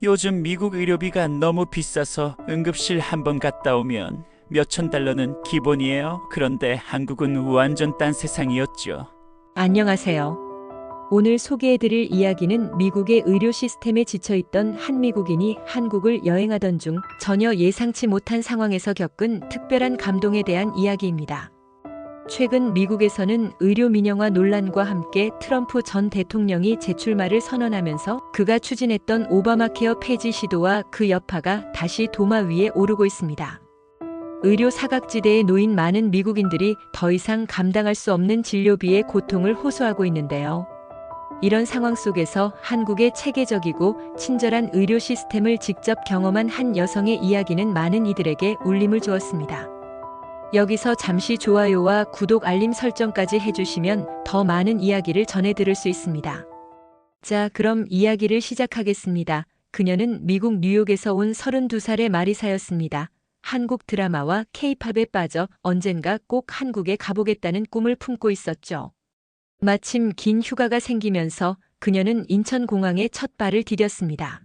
요즘 미국 의료비가 너무 비싸서 응급실 한 번 갔다 오면 몇천 달러는 기본이에요. 그런데 한국은 완전 딴 세상이었죠. 안녕하세요. 오늘 소개해드릴 이야기는 미국의 의료 시스템에 지쳐있던 한 미국인이 한국을 여행하던 중 전혀 예상치 못한 상황에서 겪은 특별한 감동에 대한 이야기입니다. 최근 미국에서는 의료 민영화 논란과 함께 트럼프 전 대통령이 재출마를 선언하면서 그가 추진했던 오바마케어 폐지 시도와 그 여파가 다시 도마 위에 오르고 있습니다. 의료 사각지대에 놓인 많은 미국인들이 더 이상 감당할 수 없는 진료비의 고통을 호소하고 있는데요. 이런 상황 속에서 한국의 체계적이고 친절한 의료 시스템을 직접 경험한 한 여성의 이야기는 많은 이들에게 울림을 주었습니다. 여기서 잠시 좋아요와 구독 알림 설정까지 해주시면 더 많은 이야기를 전해 들을 수 있습니다. 자, 그럼 이야기를 시작하겠습니다. 그녀는 미국 뉴욕에서 온 32살의 마리사였습니다. 한국 드라마와 케이팝에 빠져 언젠가 꼭 한국에 가보겠다는 꿈을 품고 있었죠. 마침 긴 휴가가 생기면서 그녀는 인천공항에 첫 발을 디뎠습니다.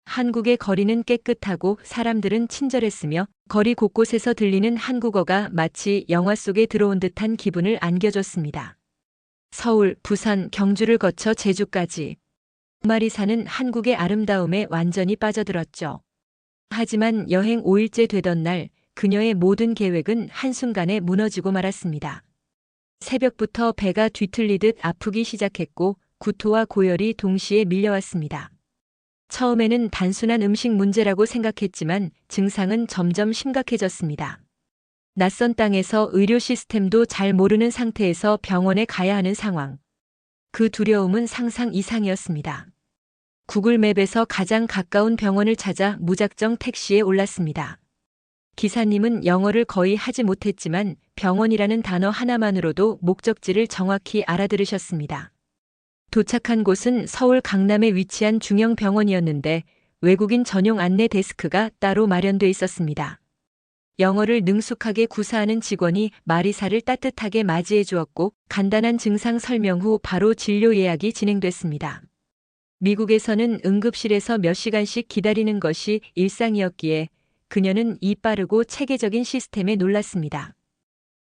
한국의 거리는 깨끗하고 사람들은 친절했으며 거리 곳곳에서 들리는 한국어가 마치 영화 속에 들어온 듯한 기분을 안겨줬습니다. 서울, 부산, 경주를 거쳐 제주까지 마리사는 한국의 아름다움에 완전히 빠져들었죠. 하지만 여행 5일째 되던 날 그녀의 모든 계획은 한순간에 무너지고 말았습니다. 새벽부터 배가 뒤틀리듯 아프기 시작했고 구토와 고열이 동시에 밀려왔습니다. 처음에는 단순한 음식 문제라고 생각했지만 증상은 점점 심각해졌습니다. 낯선 땅에서 의료 시스템도 잘 모르는 상태에서 병원에 가야 하는 상황. 그 두려움은 상상 이상이었습니다. 구글맵에서 가장 가까운 병원을 찾아 무작정 택시에 올랐습니다. 기사님은 영어를 거의 하지 못했지만 병원이라는 단어 하나만으로도 목적지를 정확히 알아들으셨습니다. 도착한 곳은 서울 강남에 위치한 중형 병원이었는데 외국인 전용 안내 데스크가 따로 마련돼 있었습니다. 영어를 능숙하게 구사하는 직원이 마리사를 따뜻하게 맞이해 주었고 간단한 증상 설명 후 바로 진료 예약이 진행됐습니다. 미국에서는 응급실에서 몇 시간씩 기다리는 것이 일상이었기에 그녀는 이 빠르고 체계적인 시스템에 놀랐습니다.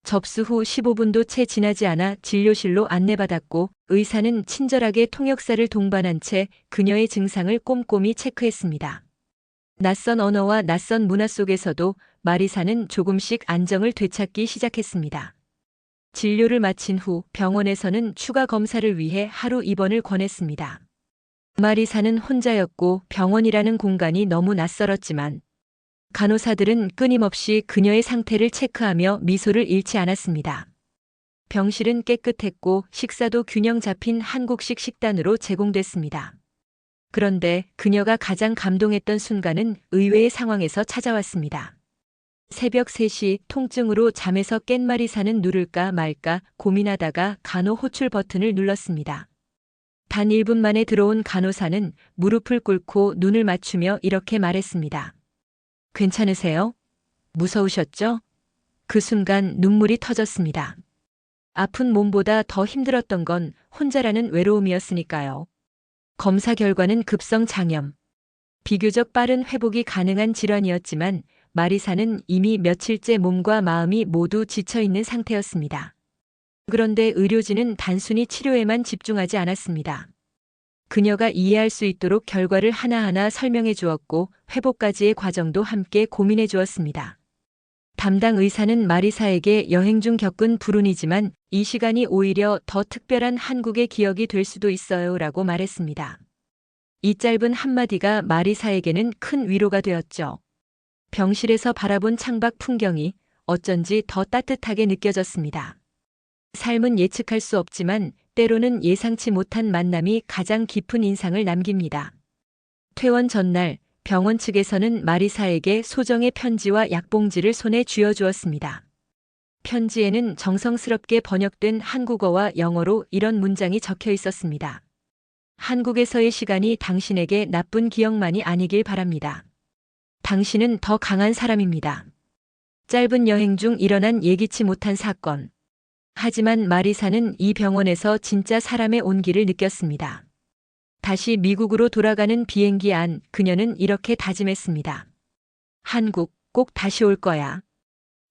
접수 후 15분도 채 지나지 않아 진료실로 안내받았고 의사는 친절하게 통역사를 동반한 채 그녀의 증상을 꼼꼼히 체크했습니다. 낯선 언어와 낯선 문화 속에서도 마리사는 조금씩 안정을 되찾기 시작했습니다. 진료를 마친 후 병원에서는 추가 검사를 위해 하루 입원을 권했습니다. 마리사는 혼자였고 병원이라는 공간이 너무 낯설었지만 간호사들은 끊임없이 그녀의 상태를 체크하며 미소를 잃지 않았습니다. 병실은 깨끗했고 식사도 균형 잡힌 한국식 식단으로 제공됐습니다. 그런데 그녀가 가장 감동했던 순간은 의외의 상황에서 찾아왔습니다. 새벽 3시 통증으로 잠에서 깬 마리사는 누를까 말까 고민하다가 간호 호출 버튼을 눌렀습니다. 단 1분 만에 들어온 간호사는 무릎을 꿇고 눈을 맞추며 이렇게 말했습니다. 괜찮으세요? 무서우셨죠? 그 순간 눈물이 터졌습니다. 아픈 몸보다 더 힘들었던 건 혼자라는 외로움이었으니까요. 검사 결과는 급성 장염. 비교적 빠른 회복이 가능한 질환이었지만 마리사는 이미 며칠째 몸과 마음이 모두 지쳐있는 상태였습니다. 그런데 의료진은 단순히 치료에만 집중하지 않았습니다. 그녀가 이해할 수 있도록 결과를 하나하나 설명해 주었고 회복까지의 과정도 함께 고민해 주었습니다. 담당 의사는 마리사에게 여행 중 겪은 불운이지만 이 시간이 오히려 더 특별한 한국의 기억이 될 수도 있어요 라고 말했습니다. 이 짧은 한마디가 마리사에게는 큰 위로가 되었죠. 병실에서 바라본 창밖 풍경이 어쩐지 더 따뜻하게 느껴졌습니다. 삶은 예측할 수 없지만 때로는 예상치 못한 만남이 가장 깊은 인상을 남깁니다. 퇴원 전날 병원 측에서는 마리사에게 소정의 편지와 약봉지를 손에 쥐어주었습니다. 편지에는 정성스럽게 번역된 한국어와 영어로 이런 문장이 적혀 있었습니다. 한국에서의 시간이 당신에게 나쁜 기억만이 아니길 바랍니다. 당신은 더 강한 사람입니다. 짧은 여행 중 일어난 예기치 못한 사건. 하지만 마리사는 이 병원에서 진짜 사람의 온기를 느꼈습니다. 다시 미국으로 돌아가는 비행기 안 그녀는 이렇게 다짐했습니다. 한국 꼭 다시 올 거야.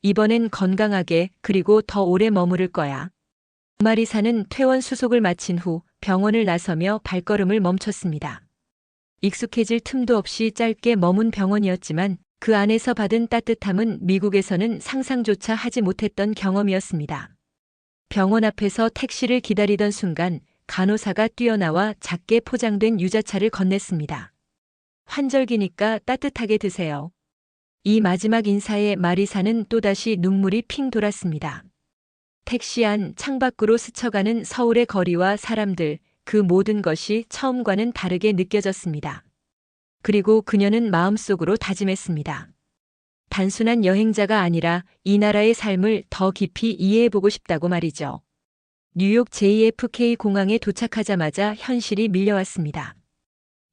이번엔 건강하게 그리고 더 오래 머무를 거야. 마리사는 퇴원 수속을 마친 후 병원을 나서며 발걸음을 멈췄습니다. 익숙해질 틈도 없이 짧게 머문 병원이었지만 그 안에서 받은 따뜻함은 미국에서는 상상조차 하지 못했던 경험이었습니다. 병원 앞에서 택시를 기다리던 순간 간호사가 뛰어나와 작게 포장된 유자차를 건넸습니다. 환절기니까 따뜻하게 드세요. 이 마지막 인사에 마리사는 또다시 눈물이 핑 돌았습니다. 택시 안 창밖으로 스쳐가는 서울의 거리와 사람들, 그 모든 것이 처음과는 다르게 느껴졌습니다. 그리고 그녀는 마음속으로 다짐했습니다. 단순한 여행자가 아니라 이 나라의 삶을 더 깊이 이해해보고 싶다고 말이죠. 뉴욕 JFK 공항에 도착하자마자 현실이 밀려왔습니다.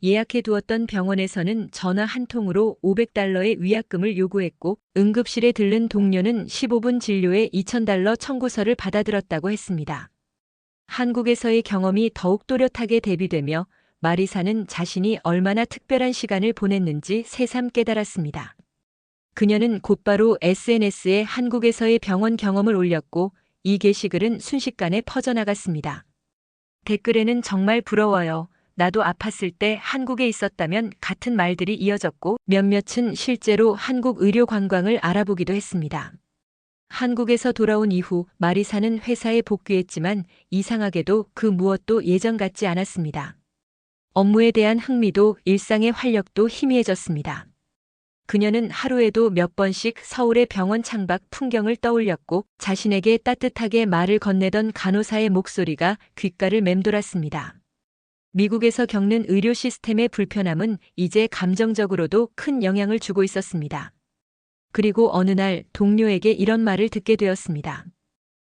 예약해두었던 병원에서는 전화 한 통으로 $500의 위약금을 요구했고 응급실에 들른 동료는 15분 진료에 $2,000 청구서를 받아들었다고 했습니다. 한국에서의 경험이 더욱 또렷하게 대비되며 마리사는 자신이 얼마나 특별한 시간을 보냈는지 새삼 깨달았습니다. 그녀는 곧바로 SNS에 한국에서의 병원 경험을 올렸고 이 게시글은 순식간에 퍼져나갔습니다. 댓글에는 정말 부러워요. 나도 아팠을 때 한국에 있었다면 같은 말들이 이어졌고 몇몇은 실제로 한국 의료 관광을 알아보기도 했습니다. 한국에서 돌아온 이후 마리사는 회사에 복귀했지만 이상하게도 그 무엇도 예전 같지 않았습니다. 업무에 대한 흥미도 일상의 활력도 희미해졌습니다. 그녀는 하루에도 몇 번씩 서울의 병원 창밖 풍경을 떠올렸고 자신에게 따뜻하게 말을 건네던 간호사의 목소리가 귓가를 맴돌았습니다. 미국에서 겪는 의료 시스템의 불편함은 이제 감정적으로도 큰 영향을 주고 있었습니다. 그리고 어느 날 동료에게 이런 말을 듣게 되었습니다.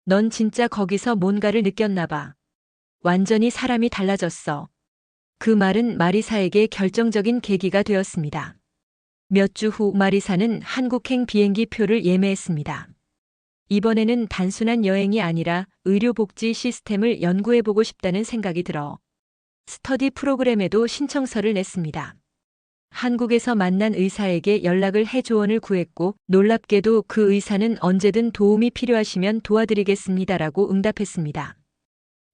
넌 진짜 거기서 뭔가를 느꼈나 봐. 완전히 사람이 달라졌어. 그 말은 마리사에게 결정적인 계기가 되었습니다. 몇 주 후 마리사는 한국행 비행기 표를 예매했습니다. 이번에는 단순한 여행이 아니라 의료복지 시스템을 연구해보고 싶다는 생각이 들어 스터디 프로그램에도 신청서를 냈습니다. 한국에서 만난 의사에게 연락을 해 조언을 구했고 놀랍게도 그 의사는 언제든 도움이 필요하시면 도와드리겠습니다라고 응답했습니다.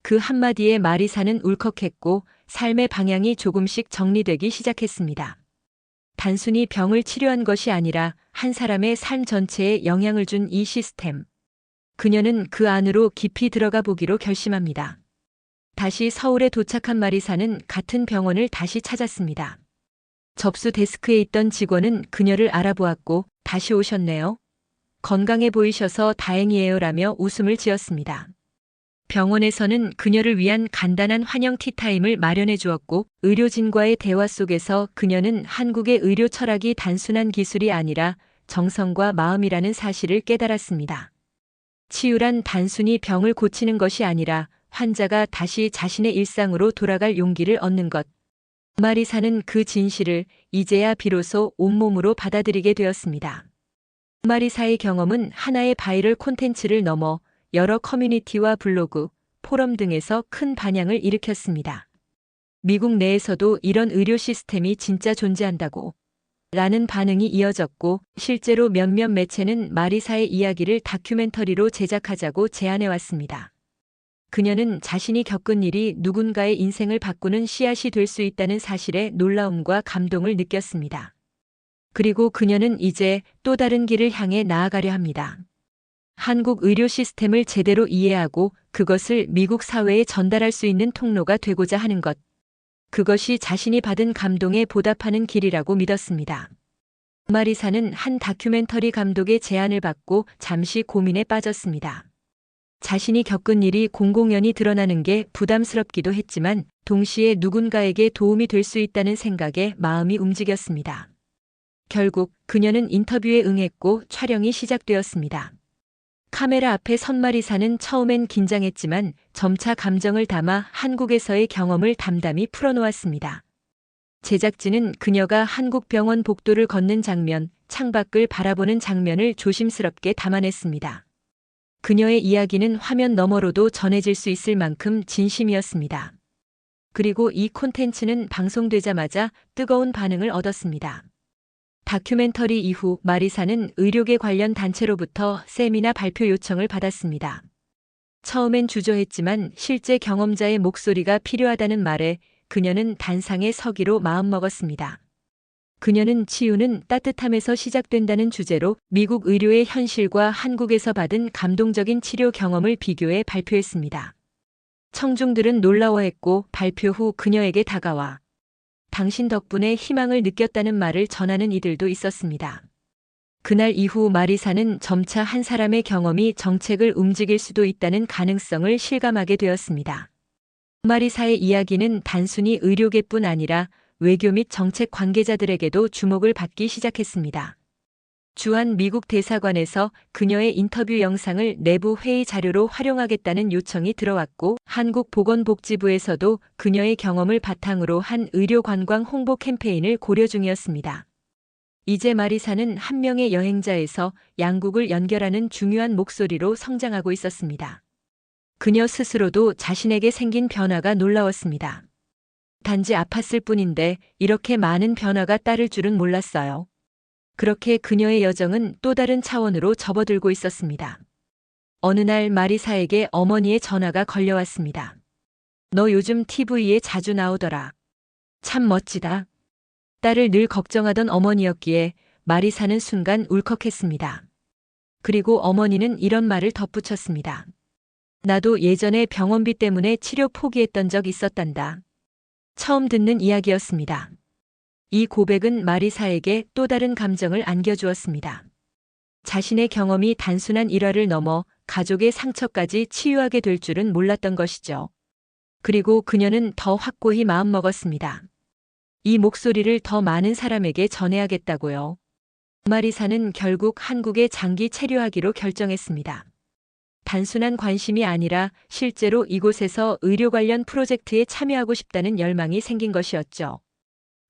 그 한마디에 마리사는 울컥했고 삶의 방향이 조금씩 정리되기 시작했습니다. 단순히 병을 치료한 것이 아니라 한 사람의 삶 전체에 영향을 준 이 시스템. 그녀는 그 안으로 깊이 들어가 보기로 결심합니다. 다시 서울에 도착한 마리사는 같은 병원을 다시 찾았습니다. 접수 데스크에 있던 직원은 그녀를 알아보았고 다시 오셨네요. 건강해 보이셔서 다행이에요라며 웃음을 지었습니다. 병원에서는 그녀를 위한 간단한 환영 티타임을 마련해 주었고 의료진과의 대화 속에서 그녀는 한국의 의료 철학이 단순한 기술이 아니라 정성과 마음이라는 사실을 깨달았습니다. 치유란 단순히 병을 고치는 것이 아니라 환자가 다시 자신의 일상으로 돌아갈 용기를 얻는 것. 마리사는 그 진실을 이제야 비로소 온몸으로 받아들이게 되었습니다. 마리사의 경험은 하나의 바이럴 콘텐츠를 넘어 여러 커뮤니티와 블로그, 포럼 등에서 큰 반향을 일으켰습니다. 미국 내에서도 이런 의료 시스템이 진짜 존재한다고 라는 반응이 이어졌고 실제로 몇몇 매체는 마리사의 이야기를 다큐멘터리로 제작하자고 제안해왔습니다. 그녀는 자신이 겪은 일이 누군가의 인생을 바꾸는 씨앗이 될 수 있다는 사실에 놀라움과 감동을 느꼈습니다. 그리고 그녀는 이제 또 다른 길을 향해 나아가려 합니다. 한국 의료 시스템을 제대로 이해하고 그것을 미국 사회에 전달할 수 있는 통로가 되고자 하는 것. 그것이 자신이 받은 감동에 보답하는 길이라고 믿었습니다. 마리사는 한 다큐멘터리 감독의 제안을 받고 잠시 고민에 빠졌습니다. 자신이 겪은 일이 공공연히 드러나는 게 부담스럽기도 했지만 동시에 누군가에게 도움이 될 수 있다는 생각에 마음이 움직였습니다. 결국 그녀는 인터뷰에 응했고 촬영이 시작되었습니다. 카메라 앞에 선 마리사는 처음엔 긴장했지만 점차 감정을 담아 한국에서의 경험을 담담히 풀어놓았습니다. 제작진은 그녀가 한국 병원 복도를 걷는 장면, 창밖을 바라보는 장면을 조심스럽게 담아냈습니다. 그녀의 이야기는 화면 너머로도 전해질 수 있을 만큼 진심이었습니다. 그리고 이 콘텐츠는 방송되자마자 뜨거운 반응을 얻었습니다. 다큐멘터리 이후 마리사는 의료계 관련 단체로부터 세미나 발표 요청을 받았습니다. 처음엔 주저했지만 실제 경험자의 목소리가 필요하다는 말에 그녀는 단상에 서기로 마음먹었습니다. 그녀는 치유는 따뜻함에서 시작된다는 주제로 미국 의료의 현실과 한국에서 받은 감동적인 치료 경험을 비교해 발표했습니다. 청중들은 놀라워했고 발표 후 그녀에게 다가와 당신 덕분에 희망을 느꼈다는 말을 전하는 이들도 있었습니다. 그날 이후 마리사는 점차 한 사람의 경험이 정책을 움직일 수도 있다는 가능성을 실감하게 되었습니다. 마리사의 이야기는 단순히 의료계뿐 아니라 외교 및 정책 관계자들에게도 주목을 받기 시작했습니다. 주한 미국 대사관에서 그녀의 인터뷰 영상을 내부 회의 자료로 활용하겠다는 요청이 들어왔고 한국보건복지부에서도 그녀의 경험을 바탕으로 한 의료관광 홍보 캠페인을 고려 중이었습니다. 이제 마리사는 한 명의 여행자에서 양국을 연결하는 중요한 목소리로 성장하고 있었습니다. 그녀 스스로도 자신에게 생긴 변화가 놀라웠습니다. 단지 아팠을 뿐인데 이렇게 많은 변화가 따를 줄은 몰랐어요. 그렇게 그녀의 여정은 또 다른 차원으로 접어들고 있었습니다. 어느 날 마리사에게 어머니의 전화가 걸려왔습니다. 너 요즘 TV에 자주 나오더라. 참 멋지다. 딸을 늘 걱정하던 어머니였기에 마리사는 순간 울컥했습니다. 그리고 어머니는 이런 말을 덧붙였습니다. 나도 예전에 병원비 때문에 치료 포기했던 적 있었단다. 처음 듣는 이야기였습니다. 이 고백은 마리사에게 또 다른 감정을 안겨주었습니다. 자신의 경험이 단순한 일화를 넘어 가족의 상처까지 치유하게 될 줄은 몰랐던 것이죠. 그리고 그녀는 더 확고히 마음먹었습니다. 이 목소리를 더 많은 사람에게 전해야겠다고요. 마리사는 결국 한국에 장기 체류하기로 결정했습니다. 단순한 관심이 아니라 실제로 이곳에서 의료 관련 프로젝트에 참여하고 싶다는 열망이 생긴 것이었죠.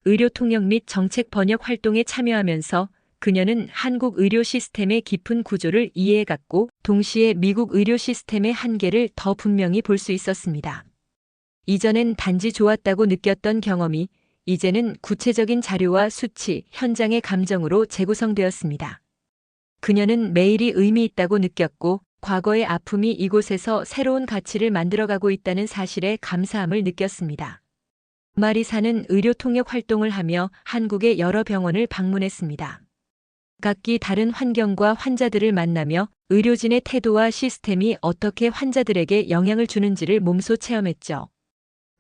의료 통역 및 정책 번역 활동에 참여하면서 그녀는 한국 의료 시스템의 깊은 구조를 이해해갔고 동시에 미국 의료 시스템의 한계를 더 분명히 볼 수 있었습니다. 이전엔 단지 좋았다고 느꼈던 경험이 이제는 구체적인 자료와 수치, 현장의 감정으로 재구성되었습니다. 그녀는 매일이 의미 있다고 느꼈고 과거의 아픔이 이곳에서 새로운 가치를 만들어가고 있다는 사실에 감사함을 느꼈습니다. 마리사는 의료 통역 활동을 하며 한국의 여러 병원을 방문했습니다. 각기 다른 환경과 환자들을 만나며 의료진의 태도와 시스템이 어떻게 환자들에게 영향을 주는지를 몸소 체험했죠.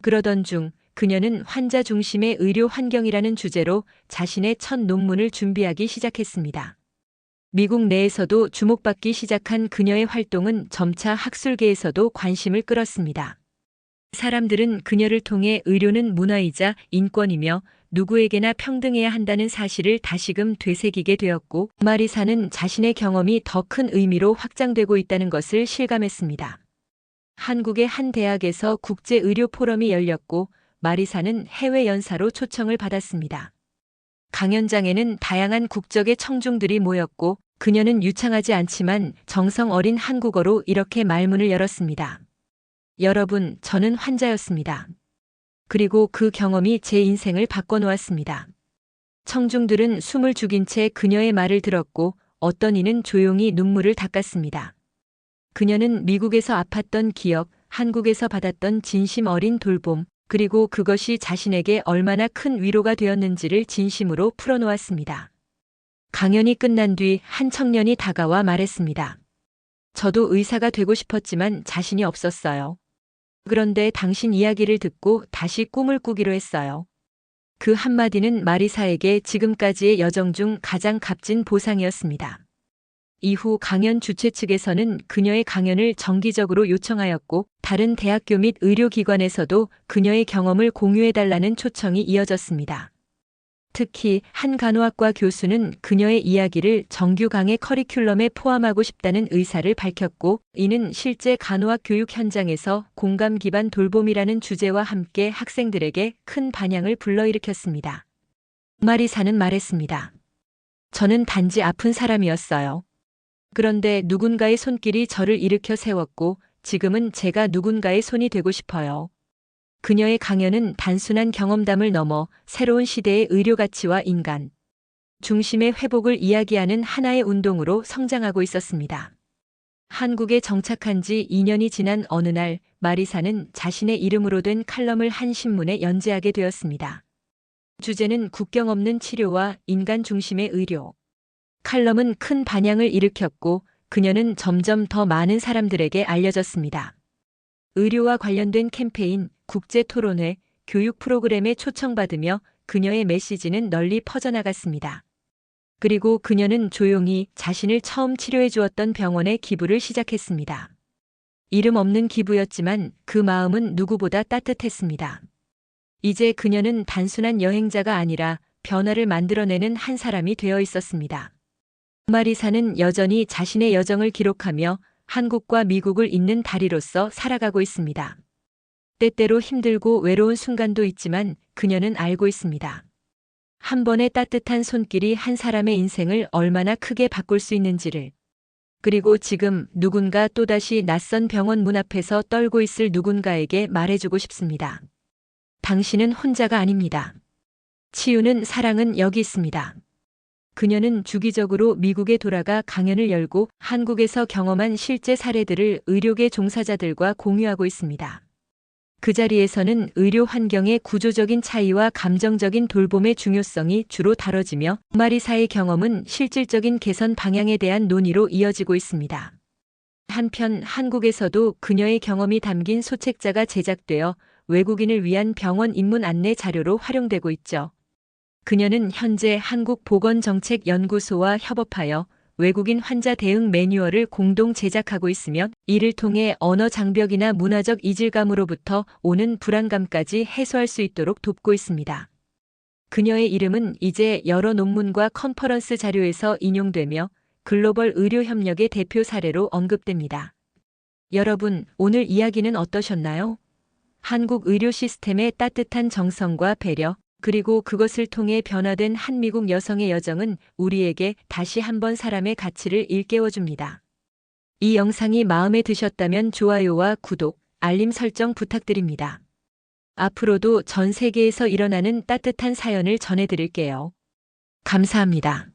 그러던 중 그녀는 환자 중심의 의료 환경이라는 주제로 자신의 첫 논문을 준비하기 시작했습니다. 미국 내에서도 주목받기 시작한 그녀의 활동은 점차 학술계에서도 관심을 끌었습니다. 사람들은 그녀를 통해 의료는 문화이자 인권이며 누구에게나 평등해야 한다는 사실을 다시금 되새기게 되었고 마리사는 자신의 경험이 더 큰 의미로 확장되고 있다는 것을 실감했습니다. 한국의 한 대학에서 국제의료 포럼이 열렸고 마리사는 해외 연사로 초청을 받았습니다. 강연장에는 다양한 국적의 청중들이 모였고 그녀는 유창하지 않지만 정성 어린 한국어로 이렇게 말문을 열었습니다. 여러분, 저는 환자였습니다. 그리고 그 경험이 제 인생을 바꿔놓았습니다. 청중들은 숨을 죽인 채 그녀의 말을 들었고 어떤 이는 조용히 눈물을 닦았습니다. 그녀는 미국에서 아팠던 기억, 한국에서 받았던 진심 어린 돌봄, 그리고 그것이 자신에게 얼마나 큰 위로가 되었는지를 진심으로 풀어놓았습니다. 강연이 끝난 뒤 한 청년이 다가와 말했습니다. 저도 의사가 되고 싶었지만 자신이 없었어요. 그런데 당신 이야기를 듣고 다시 꿈을 꾸기로 했어요. 그 한마디는 마리사에게 지금까지의 여정 중 가장 값진 보상이었습니다. 이후 강연 주최 측에서는 그녀의 강연을 정기적으로 요청하였고 다른 대학교 및 의료기관에서도 그녀의 경험을 공유해달라는 초청이 이어졌습니다. 특히 한 간호학과 교수는 그녀의 이야기를 정규 강의 커리큘럼에 포함하고 싶다는 의사를 밝혔고 이는 실제 간호학 교육 현장에서 공감 기반 돌봄이라는 주제와 함께 학생들에게 큰 반향을 불러일으켰습니다. 마리사는 말했습니다. 저는 단지 아픈 사람이었어요. 그런데 누군가의 손길이 저를 일으켜 세웠고 지금은 제가 누군가의 손이 되고 싶어요. 그녀의 강연은 단순한 경험담을 넘어 새로운 시대의 의료 가치와 인간 중심의 회복을 이야기하는 하나의 운동으로 성장하고 있었습니다. 한국에 정착한 지 2년이 지난 어느 날 마리사는 자신의 이름으로 된 칼럼을 한 신문에 연재하게 되었습니다. 주제는 국경 없는 치료와 인간 중심의 의료. 칼럼은 큰 반향을 일으켰고 그녀는 점점 더 많은 사람들에게 알려졌습니다. 의료와 관련된 캠페인, 국제 토론회, 교육 프로그램에 초청받으며 그녀의 메시지는 널리 퍼져나갔습니다. 그리고 그녀는 조용히 자신을 처음 치료해 주었던 병원에 기부를 시작했습니다. 이름 없는 기부였지만 그 마음은 누구보다 따뜻했습니다. 이제 그녀는 단순한 여행자가 아니라 변화를 만들어내는 한 사람이 되어 있었습니다. 마리사는 여전히 자신의 여정을 기록하며 한국과 미국을 잇는 다리로서 살아가고 있습니다. 때때로 힘들고 외로운 순간도 있지만 그녀는 알고 있습니다. 한 번의 따뜻한 손길이 한 사람의 인생을 얼마나 크게 바꿀 수 있는지를. 그리고 지금 누군가 또다시 낯선 병원 문 앞에서 떨고 있을 누군가에게 말해주고 싶습니다. 당신은 혼자가 아닙니다. 치유는 사랑은 여기 있습니다. 그녀는 주기적으로 미국에 돌아가 강연을 열고 한국에서 경험한 실제 사례들을 의료계 종사자들과 공유하고 있습니다. 그 자리에서는 의료 환경의 구조적인 차이와 감정적인 돌봄의 중요성이 주로 다뤄지며 마리사의 경험은 실질적인 개선 방향에 대한 논의로 이어지고 있습니다. 한편 한국에서도 그녀의 경험이 담긴 소책자가 제작되어 외국인을 위한 병원 입문 안내 자료로 활용되고 있죠. 그녀는 현재 한국보건정책연구소와 협업하여 외국인 환자 대응 매뉴얼을 공동 제작하고 있으며 이를 통해 언어 장벽이나 문화적 이질감으로부터 오는 불안감까지 해소할 수 있도록 돕고 있습니다. 그녀의 이름은 이제 여러 논문과 컨퍼런스 자료에서 인용되며 글로벌 의료 협력의 대표 사례로 언급됩니다. 여러분, 오늘 이야기는 어떠셨나요? 한국 의료 시스템의 따뜻한 정성과 배려, 그리고 그것을 통해 변화된 한미국 여성의 여정은 우리에게 다시 한번 사람의 가치를 일깨워줍니다. 이 영상이 마음에 드셨다면 좋아요와 구독, 알림 설정 부탁드립니다. 앞으로도 전 세계에서 일어나는 따뜻한 사연을 전해드릴게요. 감사합니다.